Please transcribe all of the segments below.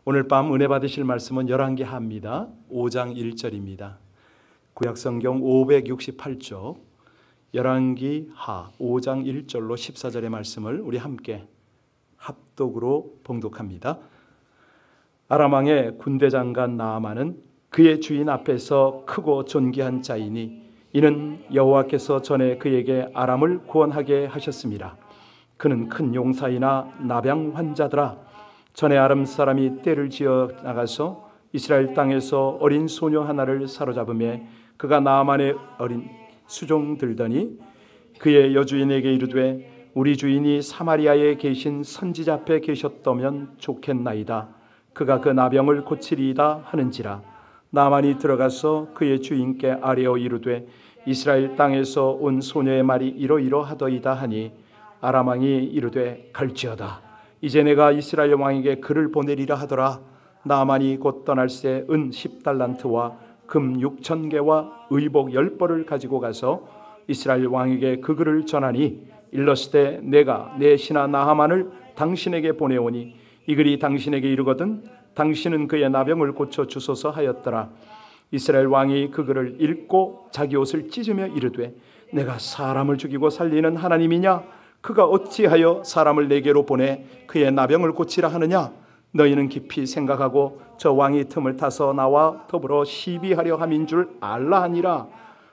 오늘 밤 은혜 받으실 말씀은 열왕기하입니다. 5장 1절입니다. 구약성경 568쪽 열왕기하 5장 1절로 14절의 말씀을 우리 함께 합독으로 봉독합니다. 아람 왕의 군대 장관 나아만은 그의 주인 앞에서 크고 존귀한 자이니 이는 여호와께서 전에 그에게 아람을 구원하게 하셨습니다. 그는 큰 용사이나 나병 환자더라. 전에 아람 사람이 떼를 지어 나가서 이스라엘 땅에서 어린 소녀 하나를 사로잡음에 그가 나아만의 어린 수종 들더니 그의 여주인에게 이르되 우리 주인이 사마리아에 계신 선지자 앞에 계셨다면 좋겠나이다. 그가 그 나병을 고치리이다 하는지라. 나아만이 들어가서 그의 주인께 아뢰어 이르되 이스라엘 땅에서 온 소녀의 말이 이러이러하더이다 하니 아람 왕이 이르되 갈지어다. 이제 내가 이스라엘 왕에게 글을 보내리라 하더라. 나아만이 곧 떠날새 은 10달란트와 금 6,000개와 의복 10벌을 가지고 가서 이스라엘 왕에게 그 글을 전하니 일렀으되 내가 내 신하 나하만을 당신에게 보내오니 이 글이 당신에게 이르거든 당신은 그의 나병을 고쳐 주소서 하였더라. 이스라엘 왕이 그 글을 읽고 자기 옷을 찢으며 이르되 내가 사람을 죽이고 살리는 하나님이냐? 그가 어찌하여 사람을 내게로 보내 그의 나병을 고치라 하느냐? 너희는 깊이 생각하고 저 왕이 틈을 타서 나와 더불어 시비하려 함인 줄 알라 하니라.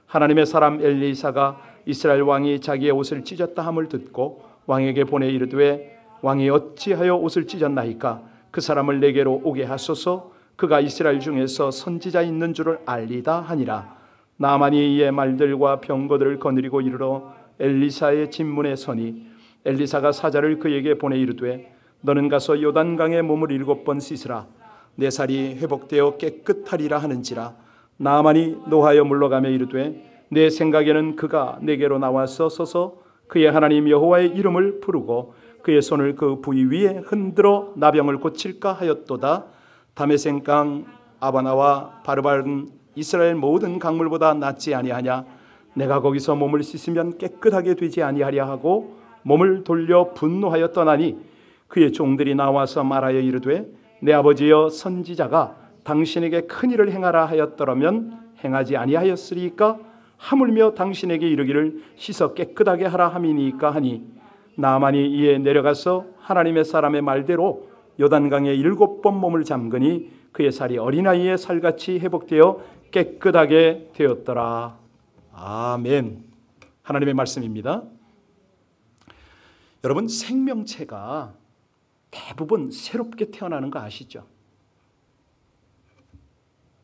하나님의 사람 엘리사가 이스라엘 왕이 자기의 옷을 찢었다 함을 듣고 왕에게 보내 이르되 왕이 어찌하여 옷을 찢었나이까? 그 사람을 내게로 오게 하소서. 그가 이스라엘 중에서 선지자 있는 줄을 알리다 하니라. 나아만이 이의 말들과 병거들을 거느리고 이르러 엘리사의 진문에 서니 엘리사가 사자를 그에게 보내 이르되 너는 가서 요단강에 몸을 7번 씻으라. 내 살이 회복되어 깨끗하리라 하는지라. 나아만이 노하여 물러가며 이르되 내 생각에는 그가 내게로 나와서 서서 그의 하나님 여호와의 이름을 부르고 그의 손을 그 부위 위에 흔들어 나병을 고칠까 하였도다. 다메섹강 아바나와 바르바른 이스라엘 모든 강물보다 낫지 아니하냐? 내가 거기서 몸을 씻으면 깨끗하게 되지 아니하랴 하고 몸을 돌려 분노하여 떠나니 그의 종들이 나와서 말하여 이르되 내 아버지여 선지자가 당신에게 큰 일을 행하라 하였더라면 행하지 아니하였으리까? 하물며 당신에게 이르기를 씻어 깨끗하게 하라 함이니까 하니 나아만이 이에 내려가서 하나님의 사람의 말대로 요단강에 7번 몸을 잠그니 그의 살이 어린아이의 살같이 회복되어 깨끗하게 되었더라. 아멘. 하나님의 말씀입니다. 여러분, 생명체가 대부분 새롭게 태어나는 거 아시죠?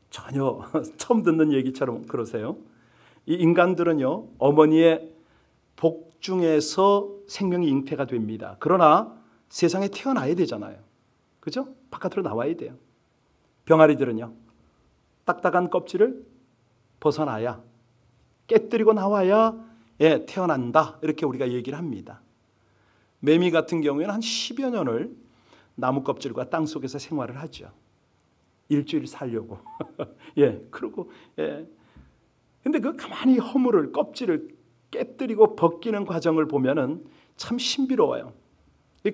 전혀 처음 듣는 얘기처럼 그러세요. 이 인간들은요, 어머니의 복 중에서 생명이 잉태가 됩니다. 그러나 세상에 태어나야 되잖아요. 그죠? 바깥으로 나와야 돼요. 병아리들은요, 딱딱한 껍질을 벗어나야, 깨뜨리고 나와야 태어난다. 이렇게 우리가 얘기를 합니다. 매미 같은 경우에는 한 10여 년을 나무 껍질과 땅 속에서 생활을 하죠. 일주일 살려고. 그리고 근데 그 가만히 허물을 껍질을 깨뜨리고 벗기는 과정을 보면은 참 신비로워요.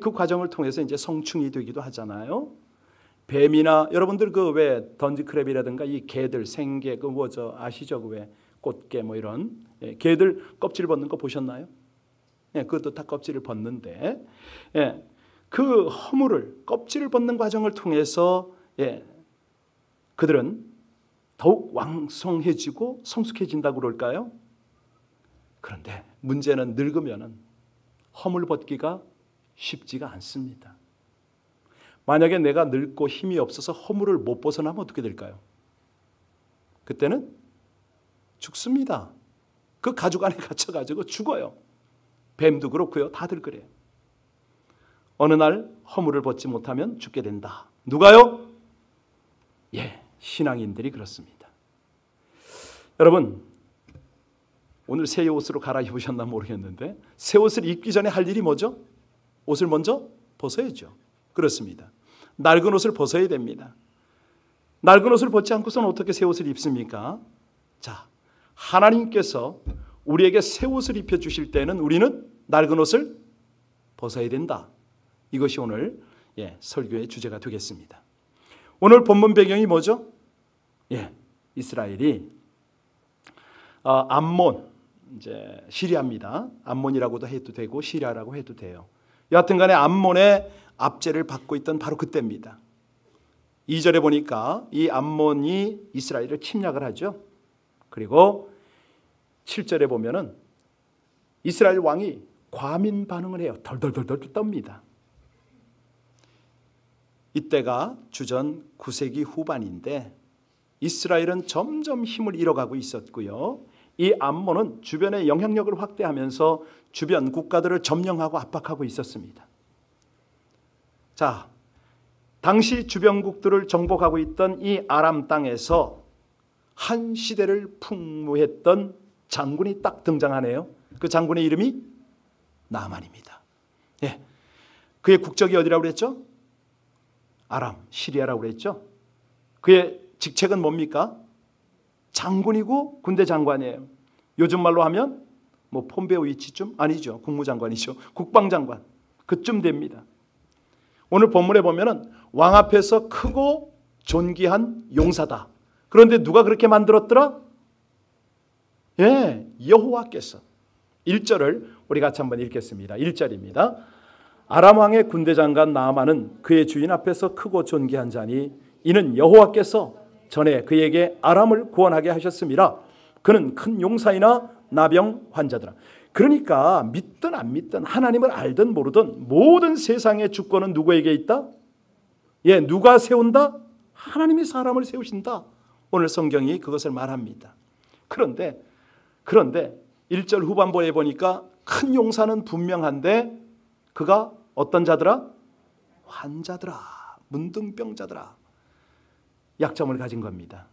그 과정을 통해서 이제 성충이 되기도 하잖아요. 뱀이나 여러분들 그 왜 던지크랩이라든가 이 개들 생개 그 뭐죠 아시죠? 그 왜 꽃게 뭐 이런 개들 껍질 벗는 거 보셨나요? 그것도 다 껍질을 벗는데 그 허물을 껍질을 벗는 과정을 통해서 그들은 더욱 왕성해지고 성숙해진다고 그럴까요? 그런데 문제는 늙으면은 허물 벗기가 쉽지가 않습니다. 만약에 내가 늙고 힘이 없어서 허물을 못 벗어나면 어떻게 될까요? 그때는 죽습니다. 그 가죽 안에 갇혀가지고 죽어요. 뱀도 그렇고요. 다들 그래요. 어느 날 허물을 벗지 못하면 죽게 된다. 누가요? 신앙인들이 그렇습니다. 여러분, 오늘 새 옷으로 갈아입으셨나 모르겠는데 새 옷을 입기 전에 할 일이 뭐죠? 옷을 먼저 벗어야죠. 그렇습니다. 낡은 옷을 벗어야 됩니다. 낡은 옷을 벗지 않고서는 어떻게 새 옷을 입습니까? 자, 하나님께서 우리에게 새 옷을 입혀주실 때는 우리는 낡은 옷을 벗어야 된다. 이것이 오늘 설교의 주제가 되겠습니다. 오늘 본문 배경이 뭐죠? 예, 이스라엘이 암몬, 이제 시리아입니다. 암몬이라고도 해도 되고 시리아라고 해도 돼요. 여하튼간에 암몬의 압제를 받고 있던 바로 그때입니다. 2절에 보니까 이 암몬이 이스라엘을 침략을 하죠. 그리고 7절에 보면은 이스라엘 왕이 과민 반응을 해요. 덜덜덜덜 떱니다. 이때가 주전 9세기 후반인데 이스라엘은 점점 힘을 잃어가고 있었고요. 이 암몬은 주변의 영향력을 확대하면서 주변 국가들을 점령하고 압박하고 있었습니다. 자, 당시 주변국들을 정복하고 있던 이 아람 땅에서 한 시대를 풍부했던 장군이 딱 등장하네요. 그 장군의 이름이 나만입니다. 예, 그의 국적이 어디라고 그랬죠? 아람, 시리아라고 그랬죠. 그의 직책은 뭡니까? 장군이고 군대 장관이에요. 요즘 말로 하면 뭐 폼베오 위치쯤? 아니죠. 국무장관이죠. 국방장관. 그쯤 됩니다. 오늘 본문에 보면은 왕 앞에서 크고 존귀한 용사다. 그런데 누가 그렇게 만들었더라? 예, 여호와께서. 1절을 우리 같이 한번 읽겠습니다. 1절입니다. 아람 왕의 군대 장관 나아만은 그의 주인 앞에서 크고 존귀한 자니 이는 여호와께서 전에 그에게 아람을 구원하게 하셨음이라. 그는 큰 용사이나 나병 환자더라. 그러니까 믿든 안 믿든 하나님을 알든 모르든 모든 세상의 주권은 누구에게 있다? 예, 누가 세운다? 하나님이 사람을 세우신다. 오늘 성경이 그것을 말합니다. 그런데 1절 후반부에 보니까 큰 용사는 분명한데 그가 어떤 자더라? 환자더라. 문둥병자더라. 약점을 가진 겁니다.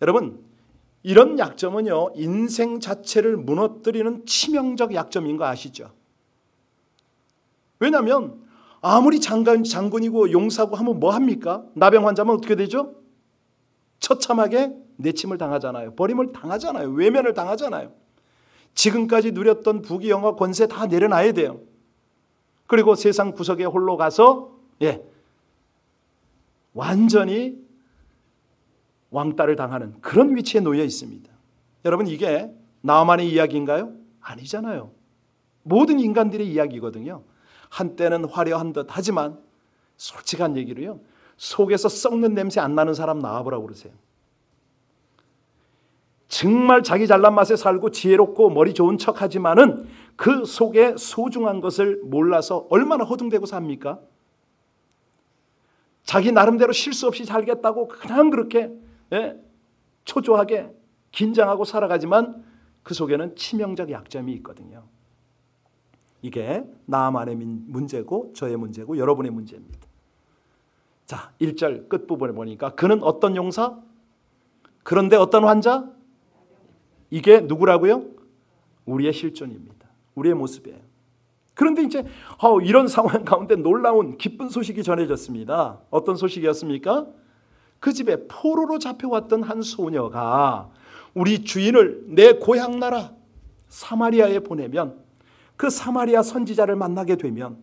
여러분, 이런 약점은요, 인생 자체를 무너뜨리는 치명적 약점인 거 아시죠? 왜냐하면 아무리 장군이고 용사고 하면 뭐 합니까? 나병 환자면 어떻게 되죠? 처참하게 내침을 당하잖아요. 버림을 당하잖아요. 외면을 당하잖아요. 지금까지 누렸던 부귀영화 권세 다 내려놔야 돼요. 그리고 세상 구석에 홀로 가서 완전히 왕따를 당하는 그런 위치에 놓여 있습니다. 여러분, 이게 나만의 이야기인가요? 아니잖아요. 모든 인간들의 이야기거든요. 한때는 화려한 듯 하지만 솔직한 얘기로요, 속에서 썩는 냄새 안 나는 사람 나와보라고 그러세요. 정말 자기 잘난 맛에 살고 지혜롭고 머리 좋은 척하지만은 그 속에 소중한 것을 몰라서 얼마나 허둥대고 삽니까? 자기 나름대로 실수 없이 살겠다고 그냥 그렇게 초조하게 긴장하고 살아가지만 그 속에는 치명적 약점이 있거든요. 이게 나만의 문제고 저의 문제고 여러분의 문제입니다. 자, 1절 끝부분에 보니까 그는 어떤 용사? 그런데 어떤 환자? 이게 누구라고요? 우리의 실존입니다. 우리의 모습이에요. 그런데 이제 이런 상황 가운데 놀라운 기쁜 소식이 전해졌습니다. 어떤 소식이었습니까? 그 집에 포로로 잡혀왔던 한 소녀가 우리 주인을 내 고향 나라 사마리아에 보내면 그 사마리아 선지자를 만나게 되면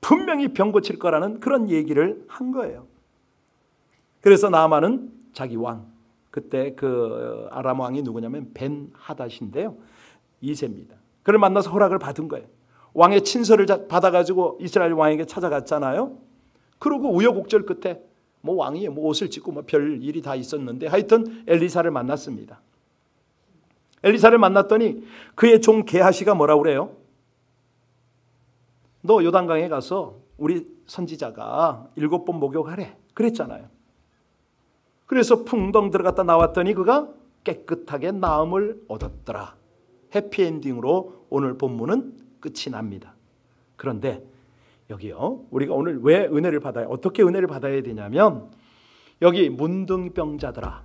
분명히 병 고칠 거라는 그런 얘기를 한 거예요. 그래서 나아만은 자기 왕, 그때 그 아람 왕이 누구냐면 벤 하닷인데요, 2세입니다. 그를 만나서 허락을 받은 거예요. 왕의 친서를 받아가지고 이스라엘 왕에게 찾아갔잖아요. 그리고 우여곡절 끝에 왕이 옷을 찢고 별 일이 다 있었는데 하여튼 엘리사를 만났습니다. 엘리사를 만났더니 그의 종 게하시가 뭐라고 그래요? 너 요단강에 가서 우리 선지자가 7번 목욕하래 그랬잖아요. 그래서 풍덩 들어갔다 나왔더니 그가 깨끗하게 나음을 얻었더라. 해피엔딩으로 오늘 본문은 끝이 납니다. 그런데 여기요, 우리가 오늘 왜 은혜를 받아야, 어떻게 은혜를 받아야 되냐면 여기 문둥병자더라,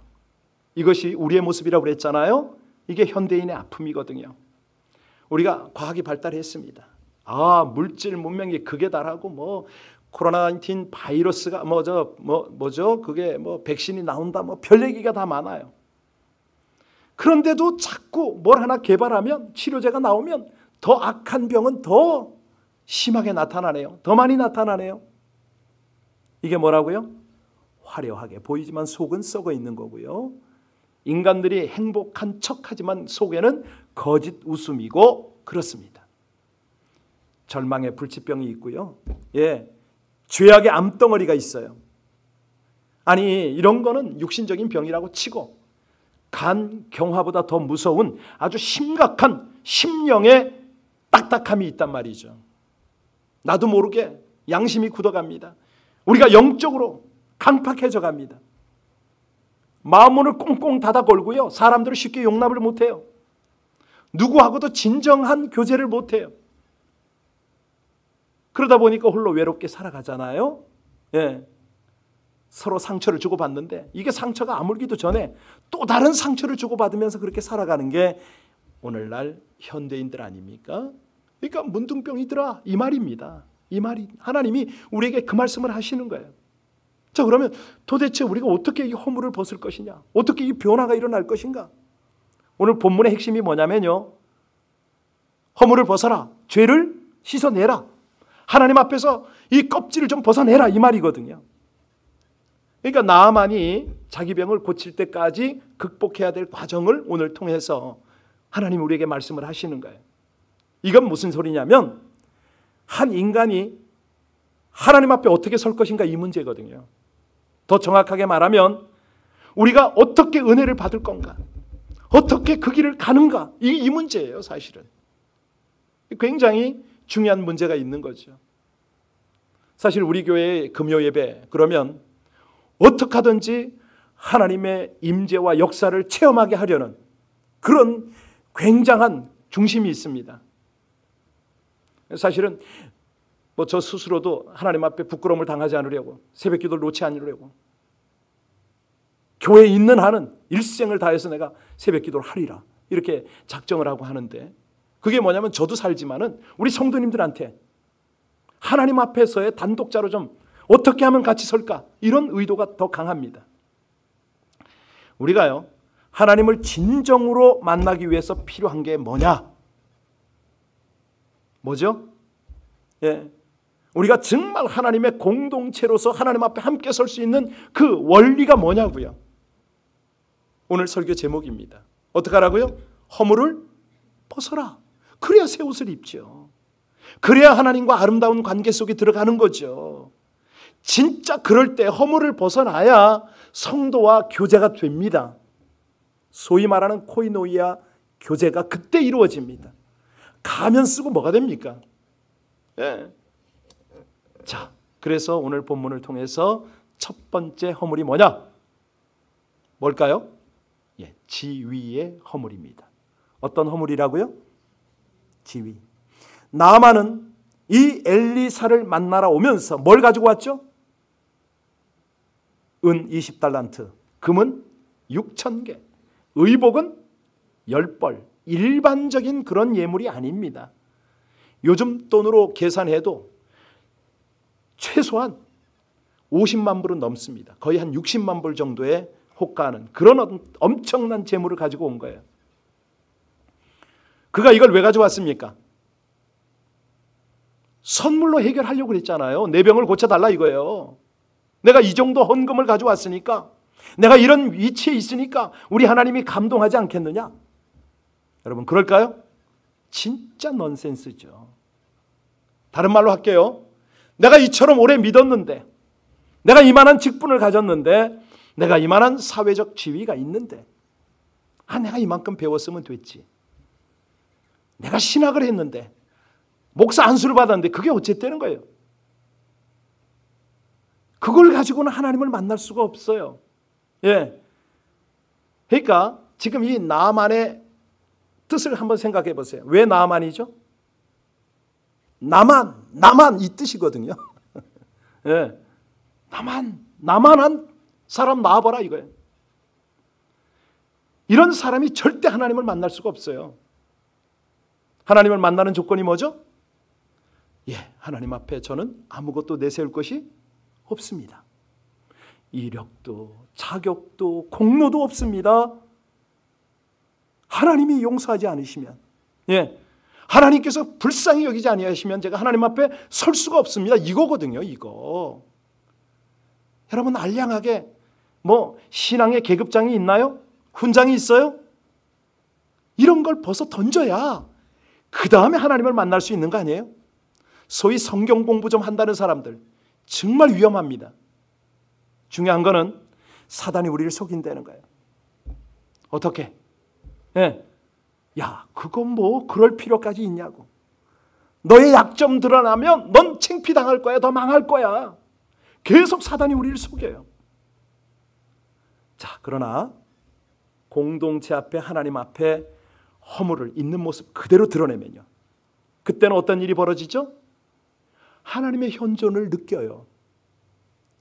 이것이 우리의 모습이라고 그랬잖아요. 이게 현대인의 아픔이거든요. 우리가 과학이 발달했습니다. 물질 문명이 극에 달하고 코로나19 바이러스가 뭐죠? 그게 백신이 나온다, 별 얘기가 다 많아요. 그런데도 자꾸 뭘 하나 개발하면, 치료제가 나오면 더 악한 병은 더 심하게 나타나네요. 더 많이 나타나네요. 이게 뭐라고요? 화려하게 보이지만 속은 썩어 있는 거고요. 인간들이 행복한 척하지만 속에는 거짓 웃음이고 그렇습니다. 절망의 불치병이 있고요. 죄악의 암덩어리가 있어요. 아니 이런 거는 육신적인 병이라고 치고 간경화보다 더 무서운 아주 심각한 심령의 딱딱함이 있단 말이죠. 나도 모르게 양심이 굳어갑니다. 우리가 영적으로 강팍해져 갑니다. 마음문을 꽁꽁 닫아 걸고요. 사람들을 쉽게 용납을 못해요. 누구하고도 진정한 교제를 못해요. 그러다 보니까 홀로 외롭게 살아가잖아요. 서로 상처를 주고받는데 이게 상처가 아물기도 전에 또 다른 상처를 주고받으면서 그렇게 살아가는 게 오늘날 현대인들 아닙니까? 그러니까 문둥병이더라 이 말입니다. 이 말이 하나님이 우리에게 그 말씀을 하시는 거예요. 자, 그러면 도대체 우리가 어떻게 이 허물을 벗을 것이냐? 어떻게 이 변화가 일어날 것인가? 오늘 본문의 핵심이 뭐냐면요. 허물을 벗어라. 죄를 씻어내라. 하나님 앞에서 이 껍질을 좀 벗어내라 이 말이거든요. 그러니까 나아만이 자기 병을 고칠 때까지 극복해야 될 과정을 오늘 통해서 하나님 우리에게 말씀을 하시는 거예요. 이건 무슨 소리냐면 한 인간이 하나님 앞에 어떻게 설 것인가 이 문제거든요. 더 정확하게 말하면 우리가 어떻게 은혜를 받을 건가, 어떻게 그 길을 가는가 이 문제예요. 사실은 굉장히 중요한 문제가 있는 거죠. 사실 우리 교회의 금요 예배 그러면 어떻게 하든지 하나님의 임재와 역사를 체험하게 하려는 그런 굉장한 중심이 있습니다. 사실은 저 스스로도 하나님 앞에 부끄러움을 당하지 않으려고 새벽 기도를 놓지 않으려고 교회에 있는 한은 일생을 다해서 내가 새벽 기도를 하리라 이렇게 작정을 하고 하는데 그게 뭐냐면 저도 살지만은 우리 성도님들한테 하나님 앞에서의 단독자로 좀 어떻게 하면 같이 설까 이런 의도가 더 강합니다. 우리가요 하나님을 진정으로 만나기 위해서 필요한 게 뭐냐? 뭐죠? 우리가 정말 하나님의 공동체로서 하나님 앞에 함께 설 수 있는 그 원리가 뭐냐고요? 오늘 설교 제목입니다. 어떻게 하라고요? 허물을 벗어라. 그래야 새 옷을 입죠. 그래야 하나님과 아름다운 관계 속에 들어가는 거죠. 진짜 그럴 때 허물을 벗어나야 성도와 교제가 됩니다. 소위 말하는 코이노이아 교제가 그때 이루어집니다. 가면 쓰고 뭐가 됩니까? 자, 그래서 오늘 본문을 통해서 첫 번째 허물이 뭐냐? 뭘까요? 지위의 허물입니다. 어떤 허물이라고요? 지위. 나아만은 이 엘리사를 만나러 오면서 뭘 가지고 왔죠? 은 20달란트, 금은 6,000개, 의복은 10벌. 일반적인 그런 예물이 아닙니다. 요즘 돈으로 계산해도 최소한 50만 불은 넘습니다. 거의 한 60만 불 정도에 호가하는 그런 엄청난 재물을 가지고 온 거예요. 그가 이걸 왜 가져왔습니까? 선물로 해결하려고 그랬잖아요. 내 병을 고쳐달라 이거예요. 내가 이 정도 헌금을 가져왔으니까, 내가 이런 위치에 있으니까 우리 하나님이 감동하지 않겠느냐? 여러분 그럴까요? 진짜 넌센스죠. 다른 말로 할게요. 내가 이처럼 오래 믿었는데, 내가 이만한 직분을 가졌는데, 내가 이만한 사회적 지위가 있는데, 내가 이만큼 배웠으면 됐지. 내가 신학을 했는데, 목사 안수를 받았는데 그게 어쨌다는 거예요. 그걸 가지고는 하나님을 만날 수가 없어요. 그러니까 지금 이 나만의 뜻을 한번 생각해 보세요. 왜 나만이죠? 나만 이 뜻이거든요. 나만한 사람 나와봐라 이거예요. 이런 사람이 절대 하나님을 만날 수가 없어요. 하나님을 만나는 조건이 뭐죠? 하나님 앞에 저는 아무것도 내세울 것이 없습니다. 이력도 자격도 공로도 없습니다. 하나님이 용서하지 않으시면, 하나님께서 불쌍히 여기지 아니하시면 제가 하나님 앞에 설 수가 없습니다. 이거거든요. 이거. 여러분 알량하게 신앙의 계급장이 있나요? 훈장이 있어요? 이런 걸 벗어 던져야 그 다음에 하나님을 만날 수 있는 거 아니에요? 소위 성경 공부 좀 한다는 사람들 정말 위험합니다. 중요한 거는 사단이 우리를 속인다는 거예요. 어떻게? 야, 그건 그럴 필요까지 있냐고. 너의 약점 드러나면 넌 창피당할 거야. 더 망할 거야. 계속 사단이 우리를 속여요. 자, 그러나 공동체 앞에 하나님 앞에 허물을 있는 모습 그대로 드러내면요. 그때는 어떤 일이 벌어지죠? 하나님의 현존을 느껴요.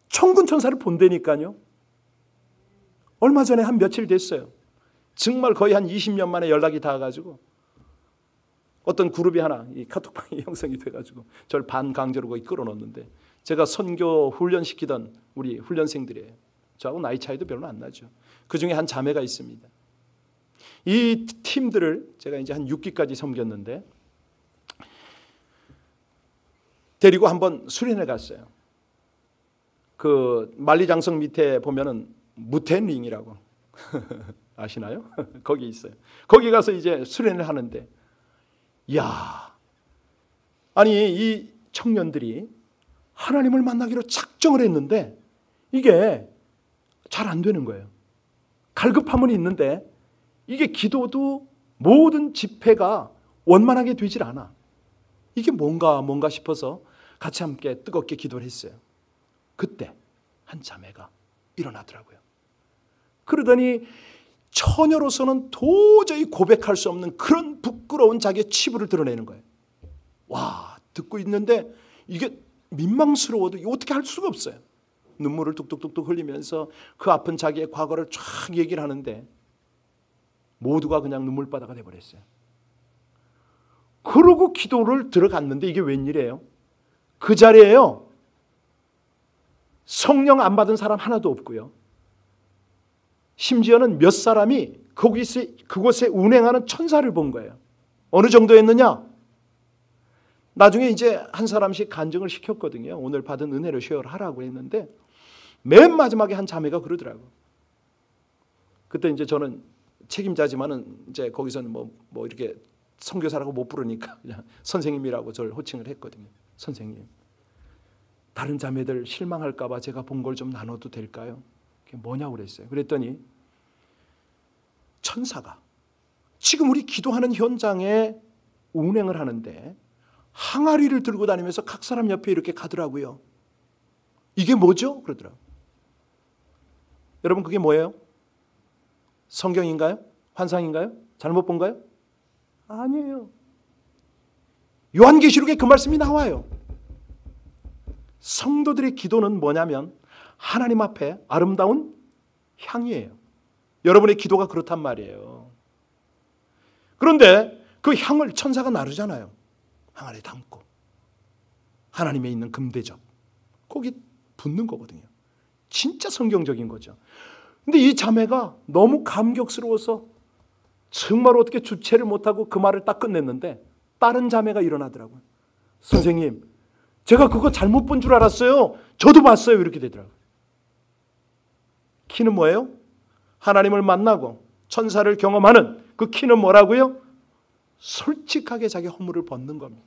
천군 천사를 본다니까요. 얼마 전에 한 며칠 됐어요. 정말 거의 한 20년 만에 연락이 닿아가지고 어떤 그룹이 하나 이 카톡방이 형성이 돼가지고 저를 반강제로 거기 끌어놓는데 제가 선교 훈련시키던 우리 훈련생들이에요. 저하고 나이 차이도 별로 안 나죠. 그 중에 한 자매가 있습니다. 이 팀들을 제가 이제 한 6기까지 섬겼는데 데리고 한번 수련회 갔어요. 그 만리장성 밑에 보면은 무텐링이라고 아시나요? 거기 있어요. 거기 가서 이제 수련을 하는데, 이야, 아니 이 청년들이 하나님을 만나기로 작정을 했는데 이게 잘 안 되는 거예요. 갈급함은 있는데 이게 기도도 모든 집회가 원만하게 되질 않아. 이게 뭔가 싶어서 같이 함께 뜨겁게 기도를 했어요. 그때 한 자매가 일어나더라고요. 그러더니 처녀로서는 도저히 고백할 수 없는 그런 부끄러운 자기의 치부를 드러내는 거예요. 와, 듣고 있는데 이게 민망스러워도 어떻게 할 수가 없어요. 눈물을 뚝뚝뚝뚝 흘리면서 그 아픈 자기의 과거를 쫙 얘기를 하는데 모두가 그냥 눈물바다가 돼버렸어요. 그러고 기도를 들어갔는데 이게 웬일이에요? 그 자리에요, 성령 안 받은 사람 하나도 없고요. 심지어는 몇 사람이 그곳에 운행하는 천사를 본 거예요. 어느 정도였느냐? 나중에 이제 한 사람씩 간증을 시켰거든요. 오늘 받은 은혜를 쉐어하라고 했는데 맨 마지막에 한 자매가 그러더라고. 그때 이제 저는 책임자지만은 이제 거기서는 뭐 이렇게 선교사라고 못 부르니까 그냥 선생님이라고 저를 호칭을 했거든요. 선생님, 다른 자매들 실망할까 봐 제가 본 걸 좀 나눠도 될까요? 그게 뭐냐고 그랬어요. 그랬더니 천사가 지금 우리 기도하는 현장에 운행을 하는데 항아리를 들고 다니면서 각 사람 옆에 이렇게 가더라고요. 이게 뭐죠? 그러더라고요. 여러분, 그게 뭐예요? 성경인가요? 환상인가요? 잘못 본가요? 아니에요. 요한계시록에 그 말씀이 나와요. 성도들의 기도는 뭐냐면 하나님 앞에 아름다운 향이에요. 여러분의 기도가 그렇단 말이에요. 그런데 그 향을 천사가 나르잖아요. 항아리에 담고 하나님에 있는 금대접 거기 붓는 거거든요. 진짜 성경적인 거죠. 근데 이 자매가 너무 감격스러워서 정말 어떻게 주체를 못하고 그 말을 딱 끝냈는데 다른 자매가 일어나더라고요. 선생님, 제가 그거 잘못 본 줄 알았어요. 저도 봤어요. 이렇게 되더라고요. 키는 뭐예요? 하나님을 만나고 천사를 경험하는 그 키는 뭐라고요? 솔직하게 자기 허물을 벗는 겁니다.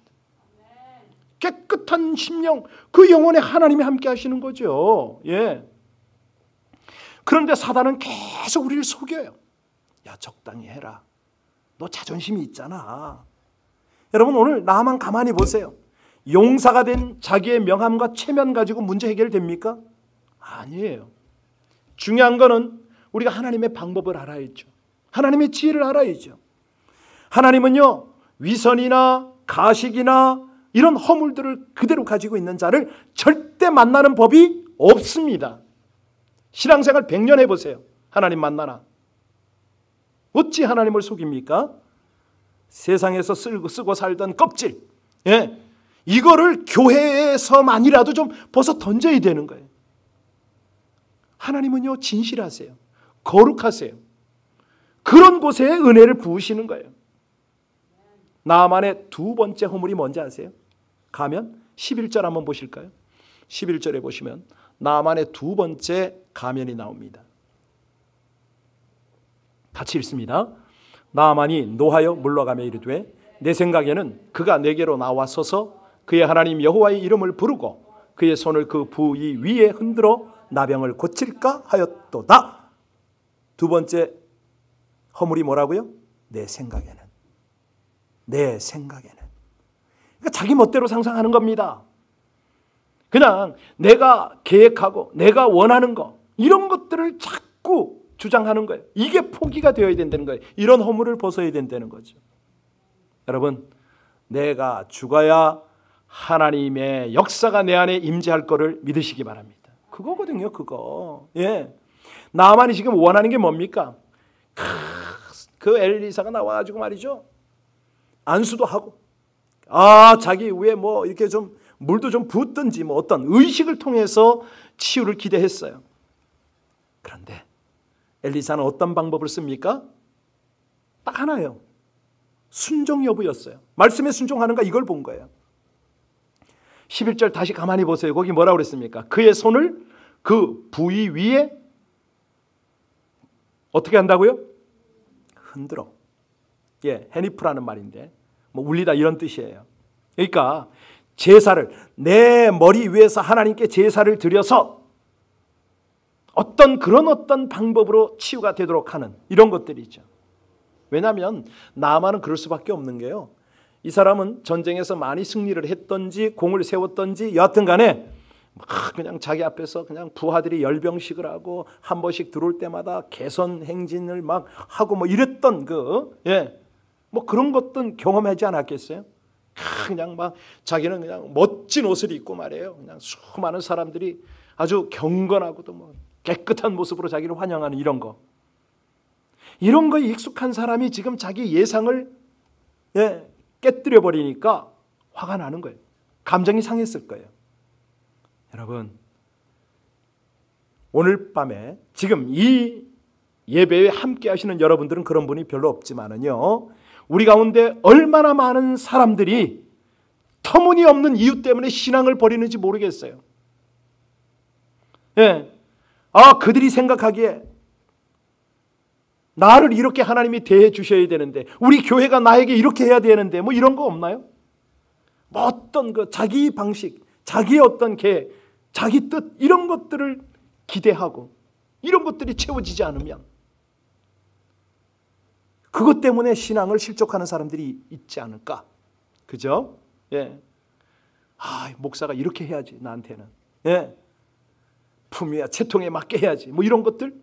깨끗한 심령, 그 영혼에 하나님이 함께 하시는 거죠. 예. 그런데 사단은 계속 우리를 속여요. 야, 적당히 해라. 너 자존심이 있잖아. 여러분, 오늘 나만 가만히 보세요. 용사가 된 자기의 명함과 체면 가지고 문제 해결됩니까? 아니에요. 중요한 거는 우리가 하나님의 방법을 알아야죠. 하나님의 지혜를 알아야죠. 하나님은요, 위선이나 가식이나 이런 허물들을 그대로 가지고 있는 자를 절대 만나는 법이 없습니다. 신앙생활 100년 해보세요. 하나님 만나나? 어찌 하나님을 속입니까? 세상에서 쓰고 살던 껍질, 예, 이거를 교회에서만이라도 좀 벗어 던져야 되는 거예요. 하나님은요, 진실하세요. 거룩하세요. 그런 곳에 은혜를 부으시는 거예요. 나만의 두 번째 허물이 뭔지 아세요? 가면 11절 한번 보실까요? 11절에 보시면 나만의 두 번째 가면이 나옵니다. 같이 읽습니다. 나만이 노하여 물러가며 이르되 내 생각에는 그가 내게로 나와서서 그의 하나님 여호와의 이름을 부르고 그의 손을 그 부위 위에 흔들어 나병을 고칠까 하였도다. 두 번째 허물이 뭐라고요? 내 생각에는. 내 생각에는. 그러니까 자기 멋대로 상상하는 겁니다. 그냥 내가 계획하고 내가 원하는 거 이런 것들을 자꾸 주장하는 거예요. 이게 포기가 되어야 된다는 거예요. 이런 허물을 벗어야 된다는 거죠. 여러분, 내가 죽어야 하나님의 역사가 내 안에 임재할 거를 믿으시기 바랍니다. 그거거든요, 그거. 예. 나만이 지금 원하는 게 뭡니까? 그 엘리사가 나와가지고 말이죠. 안수도 하고, 자기 위에 뭐 이렇게 좀 물도 좀 붓든지 뭐 어떤 의식을 통해서 치유를 기대했어요. 그런데 엘리사는 어떤 방법을 씁니까? 딱 하나예요. 순종 여부였어요. 말씀에 순종하는가 이걸 본 거예요. 11절 다시 가만히 보세요. 거기 뭐라고 그랬습니까? 그의 손을 그 부위 위에 어떻게 한다고요? 흔들어. 예, 헤니프라는 말인데 뭐 울리다 이런 뜻이에요. 그러니까 제사를 내 머리 위에서 하나님께 제사를 드려서 어떤 방법으로 치유가 되도록 하는 이런 것들이죠. 왜냐하면 나만은 그럴 수밖에 없는 게요. 이 사람은 전쟁에서 많이 승리를 했던지 공을 세웠던지 여하튼 간에 그냥 자기 앞에서 그냥 부하들이 열병식을 하고 한 번씩 들어올 때마다 개선 행진을 막 하고 뭐 이랬던 뭐 그런 것도 경험하지 않았겠어요? 그냥 막 자기는 그냥 멋진 옷을 입고 말이에요. 그냥 수많은 사람들이 아주 경건하고도 뭐 깨끗한 모습으로 자기를 환영하는 이런 거에 익숙한 사람이 지금 자기 예상을 깨뜨려 버리니까 화가 나는 거예요. 감정이 상했을 거예요. 여러분, 오늘 밤에 지금 이 예배에 함께 하시는 여러분들은 그런 분이 별로 없지만은요, 우리 가운데 얼마나 많은 사람들이 터무니없는 이유 때문에 신앙을 버리는지 모르겠어요. 그들이 생각하기에 나를 이렇게 하나님이 대해 주셔야 되는데, 우리 교회가 나에게 이렇게 해야 되는데, 뭐 이런 거 없나요? 뭐 어떤 자기 방식, 자기의 어떤 계획, 자기 뜻 이런 것들을 기대하고 이런 것들이 채워지지 않으면 그것 때문에 신앙을 실족하는 사람들이 있지 않을까? 그죠? 목사가 이렇게 해야지 나한테는. 품위와 채통에 맞게 해야지. 뭐 이런 것들.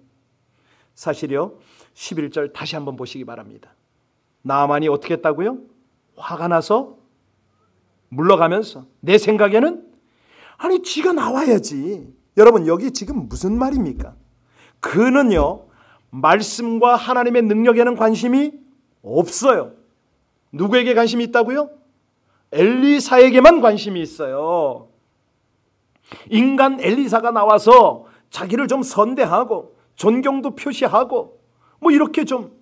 사실이요. 11절 다시 한번 보시기 바랍니다. 나만이 어떻게 했다고요? 화가 나서 물러가면서 내 생각에는 지가 나와야지. 여러분, 여기 지금 무슨 말입니까? 그는요, 말씀과 하나님의 능력에는 관심이 없어요. 누구에게 관심이 있다고요? 엘리사에게만 관심이 있어요. 인간 엘리사가 나와서 자기를 좀 선대하고 존경도 표시하고 뭐 이렇게 좀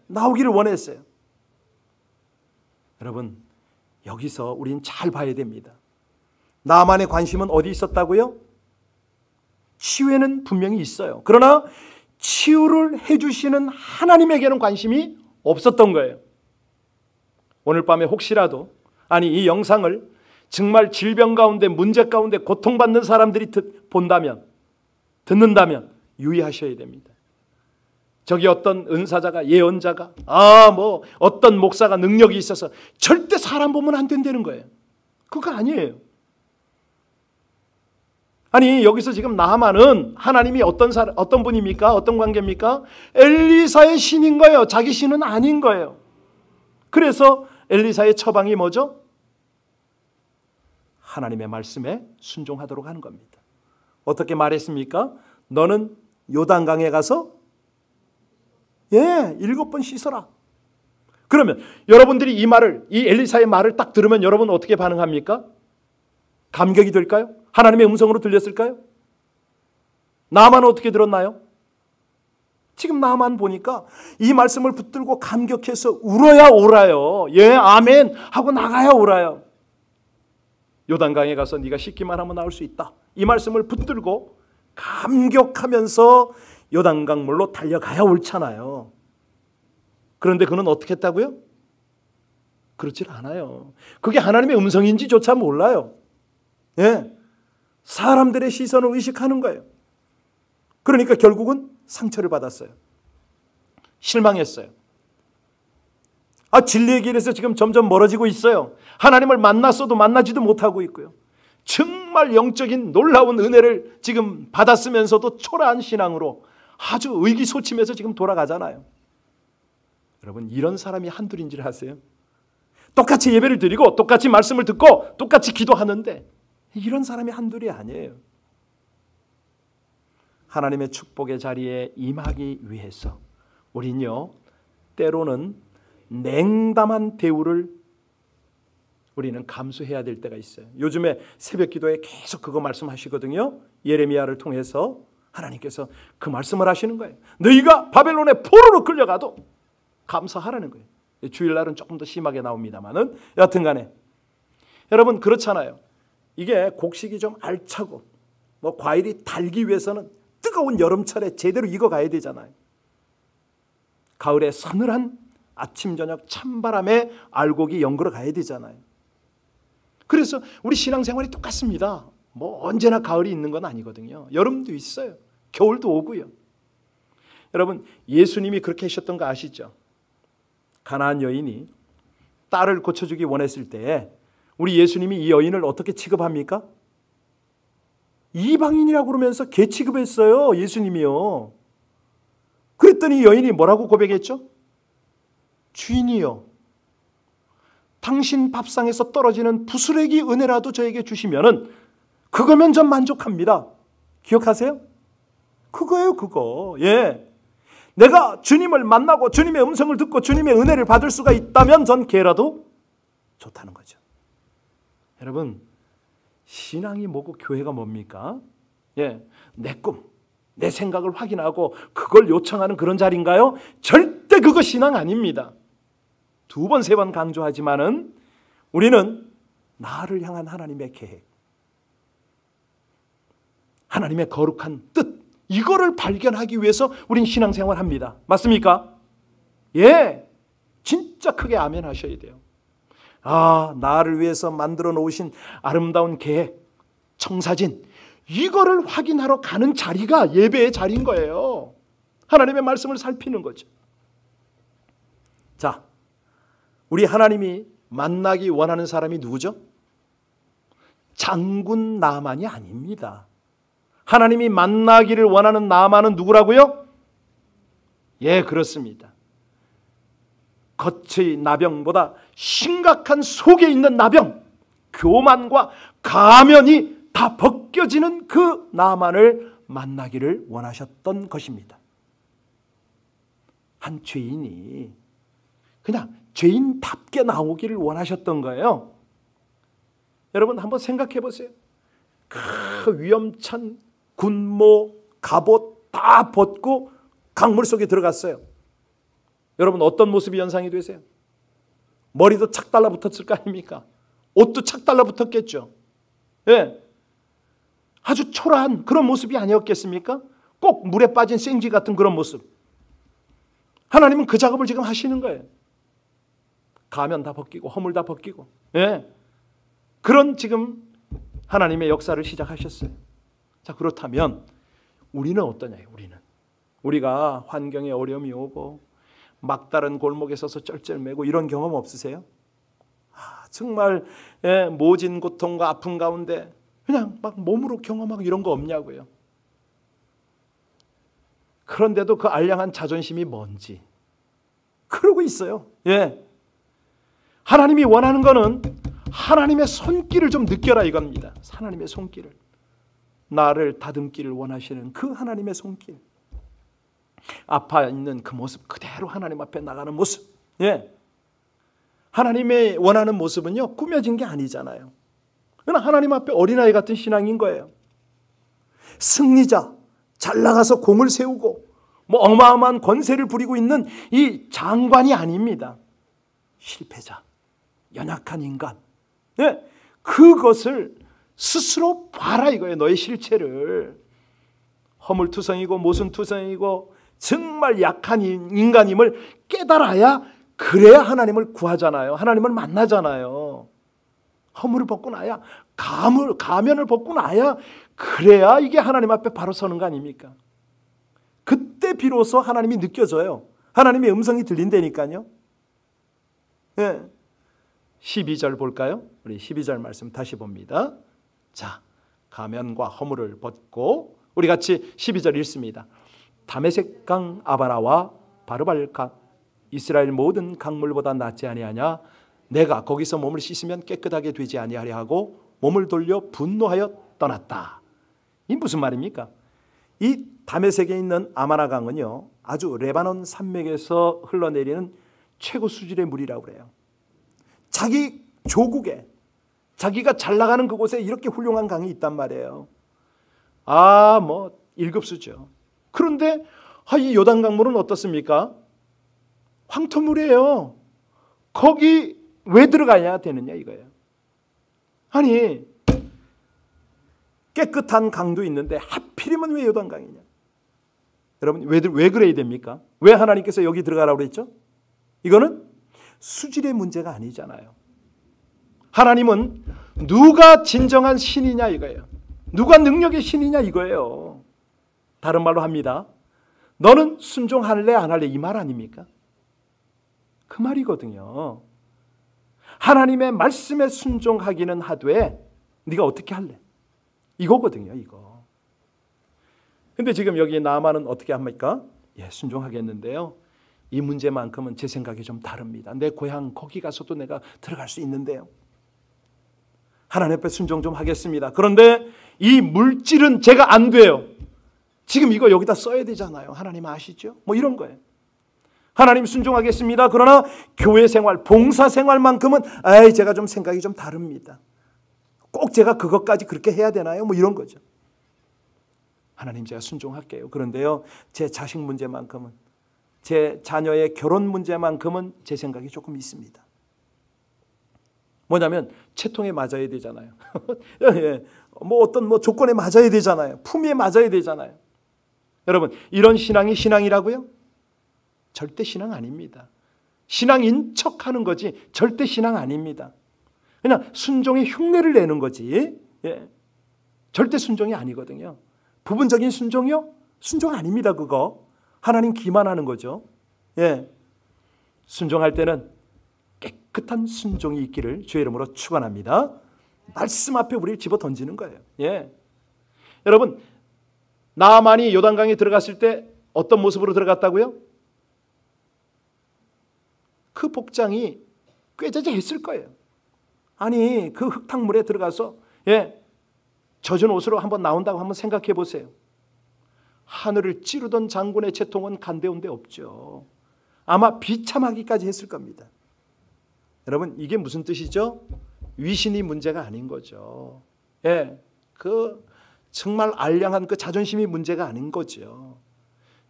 나오기를 원했어요. 여러분, 여기서 우린 잘 봐야 됩니다. 나만의 관심은 어디 있었다고요? 치유에는 분명히 있어요. 그러나 치유를 해주시는 하나님에게는 관심이 없었던 거예요. 오늘 밤에 혹시라도 이 영상을 정말 질병 가운데 문제 가운데 고통받는 사람들이 듣는다면 유의하셔야 됩니다. 저기 어떤 은사자가 예언자가 뭐 어떤 목사가 능력이 있어서 절대 사람 보면 안 된다는 거예요. 그거 아니에요. 여기서 지금 나하만은 하나님이 어떤 분입니까? 어떤 관계입니까? 엘리사의 신인 거예요. 자기 신은 아닌 거예요. 그래서 엘리사의 처방이 뭐죠? 하나님의 말씀에 순종하도록 하는 겁니다. 어떻게 말했습니까? 너는 요단강에 가서 7번 씻어라. 그러면 여러분들이 이 엘리사의 말을 딱 들으면 여러분 어떻게 반응합니까? 감격이 될까요? 하나님의 음성으로 들렸을까요? 나만은 어떻게 들었나요? 지금 나만 보니까 이 말씀을 붙들고 감격해서 울어야 오라요. 아멘 하고 나가야 오라요. 요단강에 가서 네가 씻기만 하면 나올 수 있다. 이 말씀을 붙들고 감격하면서 요단강 물로 달려가야 옳잖아요. 그런데 그는 어떻게 했다고요? 그렇질 않아요. 그게 하나님의 음성인지조차 몰라요. 예, 사람들의 시선을 의식하는 거예요. 그러니까 결국은 상처를 받았어요. 실망했어요. 진리의 길에서 지금 점점 멀어지고 있어요. 하나님을 만났어도 만나지도 못하고 있고요. 정말 영적인 놀라운 은혜를 지금 받았으면서도 초라한 신앙으로 아주 의기소침해서 지금 돌아가잖아요. 여러분, 이런 사람이 한둘인지를 아세요? 똑같이 예배를 드리고 똑같이 말씀을 듣고 똑같이 기도하는데 이런 사람이 한둘이 아니에요. 하나님의 축복의 자리에 임하기 위해서 우리는요, 때로는 냉담한 대우를 우리는 감수해야 될 때가 있어요. 요즘에 새벽 기도에 계속 그거 말씀하시거든요. 예레미야를 통해서 하나님께서 그 말씀을 하시는 거예요. 너희가 바벨론의 포로로 끌려가도 감사하라는 거예요. 주일날은 조금 더 심하게 나옵니다만은 여하튼간에 여러분, 그렇잖아요. 이게 곡식이 좀 알차고 뭐 과일이 달기 위해서는 뜨거운 여름철에 제대로 익어가야 되잖아요. 가을에 서늘한 아침 저녁 찬바람에 알곡이 연그러 가야 되잖아요. 그래서 우리 신앙생활이 똑같습니다. 뭐 언제나 가을이 있는 건 아니거든요. 여름도 있어요. 겨울도 오고요. 여러분, 예수님이 그렇게 하셨던 거 아시죠? 가나안 여인이 딸을 고쳐주기 원했을 때 우리 예수님이 이 여인을 어떻게 취급합니까? 이방인이라고 그러면서 개 취급했어요. 예수님이요. 그랬더니 여인이 뭐라고 고백했죠? 주인이요, 당신 밥상에서 떨어지는 부스레기 은혜라도 저에게 주시면은 그거면 전 만족합니다. 기억하세요? 그거예요, 그거. 예, 내가 주님을 만나고 주님의 음성을 듣고 주님의 은혜를 받을 수가 있다면 전 걔라도 좋다는 거죠. 여러분, 신앙이 뭐고 교회가 뭡니까? 예, 내 꿈, 내 생각을 확인하고 그걸 요청하는 그런 자리인가요? 절대 그거 신앙 아닙니다. 두 번, 세 번 강조하지만은 우리는 나를 향한 하나님의 계획, 하나님의 거룩한 뜻, 이거를 발견하기 위해서 우린 신앙생활 합니다. 맞습니까? 예, 진짜 크게 아멘 하셔야 돼요. 나를 위해서 만들어 놓으신 아름다운 계획, 청사진, 이거를 확인하러 가는 자리가 예배의 자리인 거예요. 하나님의 말씀을 살피는 거죠. 자, 우리 하나님이 만나기 원하는 사람이 누구죠? 장군 나만이 아닙니다. 하나님이 만나기를 원하는 나만은 누구라고요? 예, 그렇습니다. 겉의 나병보다 심각한 속에 있는 나병, 교만과 가면이 다 벗겨지는 그 나만을 만나기를 원하셨던 것입니다. 한 죄인이 그냥 죄인답게 나오기를 원하셨던 거예요. 여러분, 한번 생각해 보세요. 그 위험찬 군모, 갑옷 다 벗고 강물 속에 들어갔어요. 여러분, 어떤 모습이 연상이 되세요? 머리도 착 달라붙었을 거 아닙니까? 옷도 착 달라붙었겠죠. 예, 아주 초라한 그런 모습이 아니었겠습니까? 꼭 물에 빠진 생쥐 같은 그런 모습. 하나님은 그 작업을 지금 하시는 거예요. 가면 다 벗기고 허물 다 벗기고, 예, 그런 지금 하나님의 역사를 시작하셨어요. 자, 그렇다면 우리는 어떠냐요? 우리가 환경에 어려움이 오고 막다른 골목에 서서 쩔쩔매고 이런 경험 없으세요? 정말 모진 고통과 아픔 가운데 그냥 막 몸으로 경험하고 이런 거 없냐고요. 그런데도 그 알량한 자존심이 뭔지 그러고 있어요. 예, 하나님이 원하는 거는 하나님의 손길을 좀 느껴라 이겁니다. 하나님의 손길을, 나를 다듬기를 원하시는 그 하나님의 손길, 아파 있는 그 모습 그대로 하나님 앞에 나가는 모습. 예, 하나님의 원하는 모습은요, 꾸며진 게 아니잖아요. 그러나 하나님 앞에 어린아이 같은 신앙인 거예요. 승리자, 잘 나가서 공을 세우고 뭐 어마어마한 권세를 부리고 있는 이 장관이 아닙니다. 실패자, 연약한 인간. 예, 그것을 스스로 봐라 이거예요. 너의 실체를. 허물투성이고 모순투성이고 정말 약한 인간임을 깨달아야, 그래야 하나님을 구하잖아요. 하나님을 만나잖아요. 허물을 벗고 나야, 가면을 벗고 나야, 그래야 이게 하나님 앞에 바로 서는 거 아닙니까? 그때 비로소 하나님이 느껴져요. 하나님의 음성이 들린다니까요. 예. 12절 볼까요? 우리 12절 말씀 다시 봅니다. 자, 가면과 허물을 벗고 우리 같이 12절 읽습니다. 다메섹 강 아바나와 바르발 강 이스라엘 모든 강물보다 낫지 아니하냐? 내가 거기서 몸을 씻으면 깨끗하게 되지 아니하려 하고 몸을 돌려 분노하여 떠났다. 이 무슨 말입니까? 이 다메섹에 있는 아마나 강은요, 아주 레바논 산맥에서 흘러내리는 최고 수준의 물이라고 그래요. 자기 조국에, 자기가 잘 나가는 그곳에 이렇게 훌륭한 강이 있단 말이에요. 아, 뭐 1급수죠. 그런데 이 요단강물은 어떻습니까? 황토물이에요. 거기 왜 들어가야 되느냐 이거예요. 아니, 깨끗한 강도 있는데 하필이면 왜 요단강이냐? 여러분, 왜 그래야 됩니까? 왜 하나님께서 여기 들어가라고 그랬죠? 이거는 수질의 문제가 아니잖아요. 하나님은 누가 진정한 신이냐 이거예요. 누가 능력의 신이냐 이거예요. 다른 말로 합니다. 너는 순종할래 안 할래 이 말 아닙니까? 그 말이거든요. 하나님의 말씀에 순종하기는 하되 네가 어떻게 할래? 이거거든요, 이거. 근데 지금 여기 나아만은 어떻게 합니까? 예, 순종하겠는데요. 이 문제만큼은 제 생각이 좀 다릅니다. 내 고향 거기 가서도 내가 들어갈 수 있는데요. 하나님 앞에 순종 좀 하겠습니다. 그런데 이 물질은 제가 안 돼요. 지금 이거 여기다 써야 되잖아요. 하나님 아시죠? 뭐 이런 거예요. 하나님 순종하겠습니다. 그러나 교회 생활, 봉사 생활만큼은 제가 좀 생각이 좀 다릅니다. 꼭 제가 그것까지 그렇게 해야 되나요? 뭐 이런 거죠. 하나님 제가 순종할게요. 그런데요, 제 자식 문제만큼은, 제 자녀의 결혼 문제만큼은 제 생각이 조금 있습니다. 뭐냐면 채통에 맞아야 되잖아요. 예, 뭐 어떤 조건에 맞아야 되잖아요. 품위에 맞아야 되잖아요. 여러분, 이런 신앙이 신앙이라고요? 절대 신앙 아닙니다. 신앙인 척하는 거지 절대 신앙 아닙니다. 그냥 순종의 흉내를 내는 거지. 예. 절대 순종이 아니거든요. 부분적인 순종이요? 순종 아닙니다. 그거 하나님 기만하는 거죠. 예. 순종할 때는 깨끗한 순종이 있기를 주의 이름으로 축원합니다. 말씀 앞에 우리를 집어 던지는 거예요. 예. 여러분, 나아만이 요단강에 들어갔을 때 어떤 모습으로 들어갔다고요? 그 복장이 꾀죄죄했을 거예요. 아니, 그 흙탕물에 들어가서 젖은 옷으로 한번 나온다고 한번 생각해 보세요. 하늘을 찌르던 장군의 채통은 간대온 데 없죠. 아마 비참하기까지 했을 겁니다. 여러분, 이게 무슨 뜻이죠? 위신이 문제가 아닌 거죠. 예, 그 정말 알량한 그 자존심이 문제가 아닌 거죠.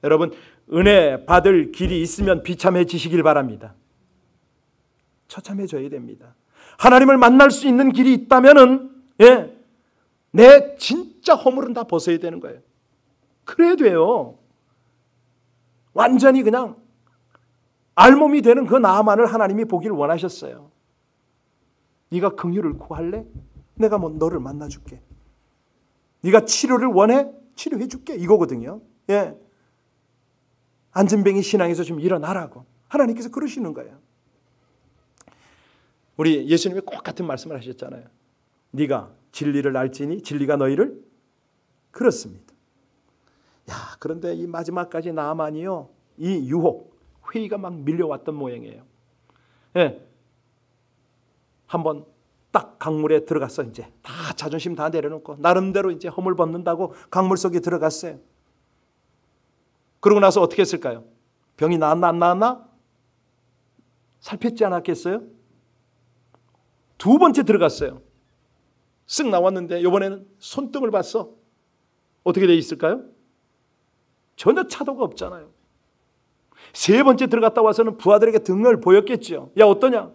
여러분, 은혜 받을 길이 있으면 비참해지시길 바랍니다. 처참해져야 됩니다. 하나님을 만날 수 있는 길이 있다면은 내 진짜 허물은 다 벗어야 되는 거예요. 그래야 돼요. 완전히 그냥 알몸이 되는 그 나아만을 하나님이 보기를 원하셨어요. 네가 긍휼을 구할래? 내가 너를 만나줄게. 네가 치료를 원해? 치료해 줄게. 이거거든요. 예. 안진뱅이 신앙에서 좀 일어나라고 하나님께서 그러시는 거예요. 우리 예수님이 꼭 같은 말씀을 하셨잖아요. 네가 진리를 알지니 진리가 너희를, 그렇습니다. 야, 그런데 이 마지막까지 나아만이요, 이 유혹, 회의가 막 밀려왔던 모양이에요. 예. 한번 딱 강물에 들어갔어. 이제 다 자존심 다 내려놓고 나름대로 이제 허물 벗는다고 강물 속에 들어갔어요. 그러고 나서 어떻게 했을까요? 병이 나았나 안 나았나? 살폈지 않았겠어요? 두 번째 들어갔어요. 쓱 나왔는데 이번에는 손등을 봤어. 어떻게 돼 있을까요? 전혀 차도가 없잖아요. 세 번째 들어갔다 와서는 부하들에게 등을 보였겠죠. 야, 어떠냐?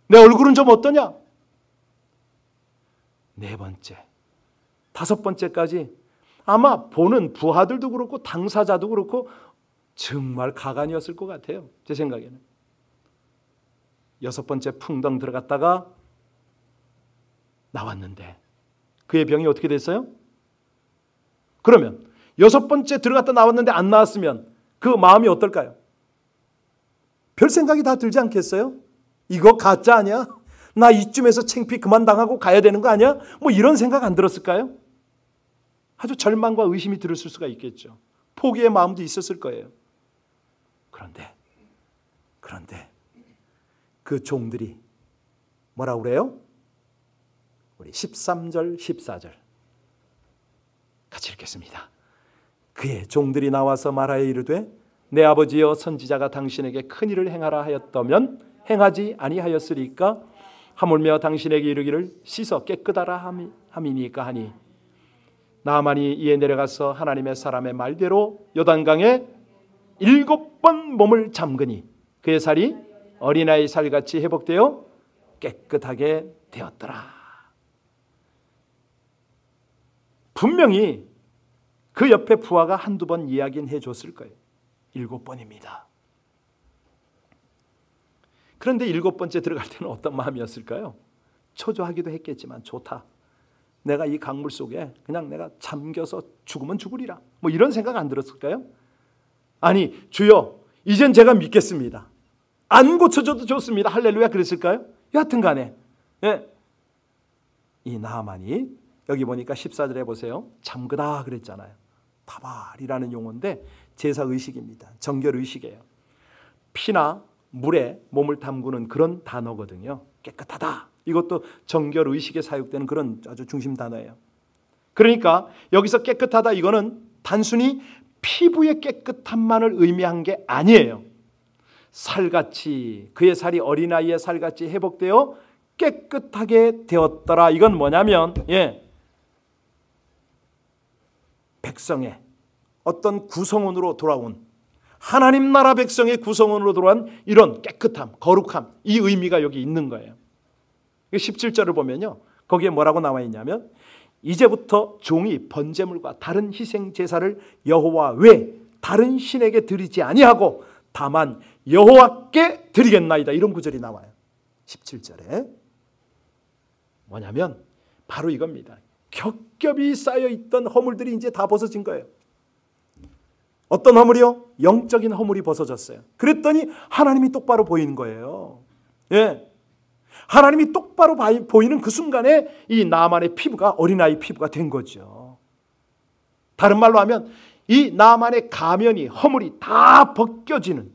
내 얼굴은 좀 어떠냐? 네 번째, 다섯 번째까지 아마 보는 부하들도 그렇고 당사자도 그렇고 정말 가관이었을 것 같아요. 제 생각에는. 여섯 번째 풍덩 들어갔다가 나왔는데 그의 병이 어떻게 됐어요? 그러면 여섯 번째 들어갔다 나왔는데 안 나왔으면 그 마음이 어떨까요? 별 생각이 다 들지 않겠어요? 이거 가짜 아니야? 나 이쯤에서 창피 그만 당하고 가야 되는 거 아니야? 뭐 이런 생각 안 들었을까요? 아주 절망과 의심이 들었을 수가 있겠죠. 포기의 마음도 있었을 거예요. 그런데 그 종들이 뭐라고 그래요? 우리 13절, 14절 같이 읽겠습니다. 그의 종들이 나와서 말하여 이르되 내 아버지여 선지자가 당신에게 큰 일을 행하라 하였다면 행하지 아니하였으리까? 하물며 당신에게 이르기를 씻어 깨끗하라 함이니까 하니 나아만이 이에 내려가서 하나님의 사람의 말대로 요단강에 7번 몸을 잠그니 그의 살이 어린아이 살같이 회복되어 깨끗하게 되었더라. 분명히 그 옆에 부하가 한두 번 이야기는 해줬을 거예요. 7번입니다. 그런데 7번째 들어갈 때는 어떤 마음이었을까요? 초조하기도 했겠지만 좋다. 내가 이 강물 속에 그냥 내가 잠겨서 죽으면 죽으리라. 뭐 이런 생각 안 들었을까요? 아니 주여 이젠 제가 믿겠습니다. 안 고쳐줘도 좋습니다. 할렐루야 그랬을까요? 여하튼 간에 이 나아만이 여기 보니까 14절에 보세요. 잠그다 그랬잖아요. 타발이라는 용어인데 제사의식입니다. 정결의식이에요. 피나 물에 몸을 담그는 그런 단어거든요. 깨끗하다. 이것도 정결의식에 사용되는 그런 아주 중심 단어예요. 그러니까 여기서 깨끗하다 이거는 단순히 피부의 깨끗함만을 의미한 게 아니에요. 살같이 그의 살이 어린아이의 살같이 회복되어 깨끗하게 되었더라. 이건 뭐냐면 백성의 어떤 구성원으로 돌아온 하나님 나라 백성의 구성원으로 돌아온 이런 깨끗함, 거룩함 이 의미가 여기 있는 거예요. 17절을 보면요. 거기에 뭐라고 나와 있냐면 이제부터 종이 번제물과 다른 희생 제사를 여호와 외 다른 신에게 드리지 아니하고 다만 여호와께 드리겠나이다. 이런 구절이 나와요. 17절에 뭐냐면 바로 이겁니다. 겹겹이 쌓여있던 허물들이 이제 다 벗어진 거예요. 어떤 허물이요? 영적인 허물이 벗어졌어요. 그랬더니 하나님이 똑바로 보이는 거예요. 하나님이 똑바로 보이는 그 순간에 이 나아만의 피부가 어린아이 피부가 된 거죠. 다른 말로 하면 이 나아만의 가면이 허물이 다 벗겨지는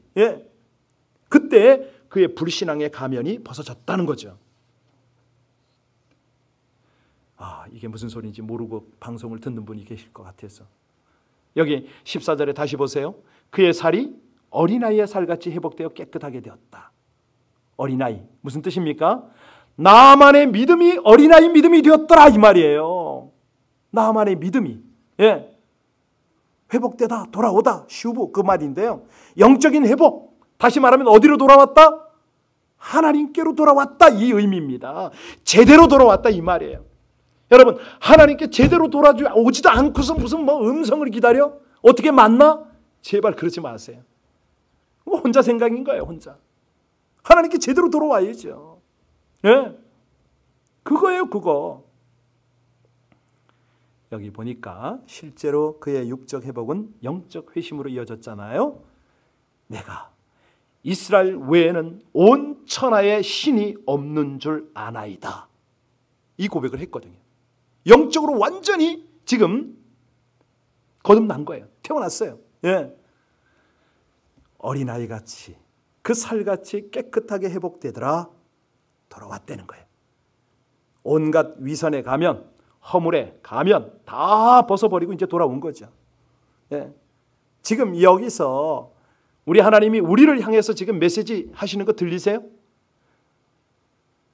그때 그의 불신앙의 가면이 벗어졌다는 거죠. 이게 무슨 소리인지 모르고 방송을 듣는 분이 계실 것 같아서 여기 14절에 다시 보세요. 그의 살이 어린아이의 살같이 회복되어 깨끗하게 되었다. 어린아이 무슨 뜻입니까? 나만의 믿음이 어린아이 믿음이 되었더라 이 말이에요. 나만의 믿음이 회복되다 돌아오다 슈브 그 말인데요. 영적인 회복 다시 말하면 어디로 돌아왔다? 하나님께로 돌아왔다 이 의미입니다. 제대로 돌아왔다 이 말이에요. 여러분 하나님께 제대로 돌아오지도 않고서 무슨 음성을 기다려? 어떻게 만나? 제발 그러지 마세요. 혼자 생각인 거예요. 혼자. 하나님께 제대로 돌아와야죠. 그거예요. 그거. 여기 보니까 실제로 그의 육적 회복은 영적 회심으로 이어졌잖아요. 내가 이스라엘 외에는 온 천하에 신이 없는 줄 아나이다. 이 고백을 했거든요. 영적으로 완전히 지금 거듭난 거예요. 태어났어요. 어린아이같이 그 살같이 깨끗하게 회복되더라. 돌아왔다는 거예요. 온갖 위선에 가면 허물에 가면 다 벗어버리고 이제 돌아온 거죠. 지금 여기서 우리 하나님이 우리를 향해서 지금 메시지 하시는 거 들리세요?